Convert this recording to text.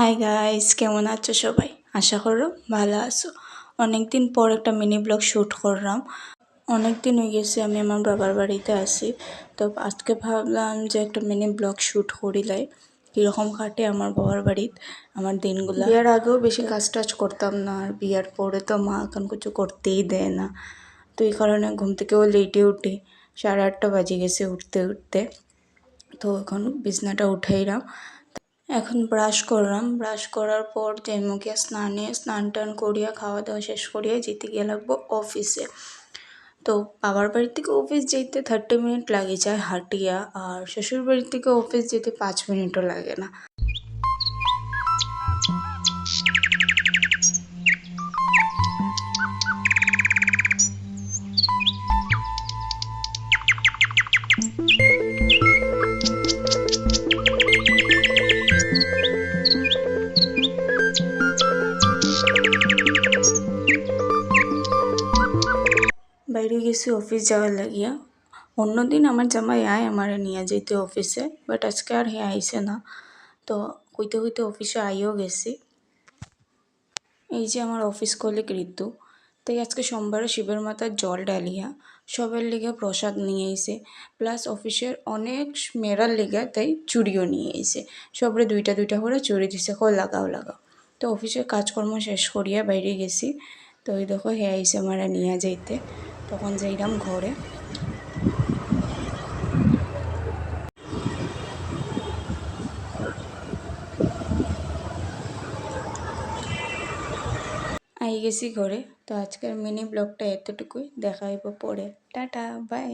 Hi guys, কেমন আছো সবাই? আশা করো ভালো আছো। অনেকদিন পর একটা মিনি ব্লগ শ্যুট করলাম। অনেকদিন হয়ে গেছে আমি আমার বাবার বাড়িতে আসি, তো আজকে ভাবলাম যে একটা মিনি ব্লগ শ্যুট করিলাই কীরকম কাটে আমার বাবার বাড়িতে আমার দিনগুলো। বিয়ার আগেও বেশি কাজ টাজ করতাম না, আর বিয়ার পরে তো মা এখন কিছু করতেই দেয় না, তো এই কারণে ঘুম থেকেও লেটে উঠি। 8:30 বাজে গেছে উঠতে উঠতে। তো এখন বিছনাটা উঠাইলাম, এখন ব্রাশ করলাম। ব্রাশ করার পর যাইমু গিয়া স্নান টান করিয়া খাওয়া দাওয়া শেষ করিয়া যেতে গিয়ে লাগবো অফিসে। তো বাবার বাড়ি থেকে অফিস যেতে 30 মিনিট লাগে যায় হাঁটিয়া, আর শ্বশুর বাড়ি থেকে অফিস যেতে 5 মিনিটও লাগে না। বাইরে গেছি অফিস যাওয়ার লাগিয়া। অন্যদিন আমার জামাই আমারে নিয়ে যেতে অফিসে, বাট আজকে আর হে আইসে না। তো কইতে কইতে অফিসে আইও গেছি। এই যে আমার অফিস কলিগ ঋতু, তাই আজকে সোমবারে শিবের মাথার জল ডালিয়া সবের লিগে প্রসাদ নিয়ে আইছে, প্লাস অফিসের অনেক মেয়েরার লিগে তাই চুড়িও নিয়ে আইছে। সবরে দুইটা দুইটা করে চুড়ি দিছে, লাগাও লাগাও। তো অফিসের কাজকর্ম শেষ করিয়া বাইরে গেছি, তো ওই দেখো হে আইসে আমারা নিয়ে যাইতে। তখন যাইলাম ঘরে। আই গেছি ঘরে। তো আজকের মিনি ব্লগটা এতটুকুই, দেখা হইব পরে। Tata bye.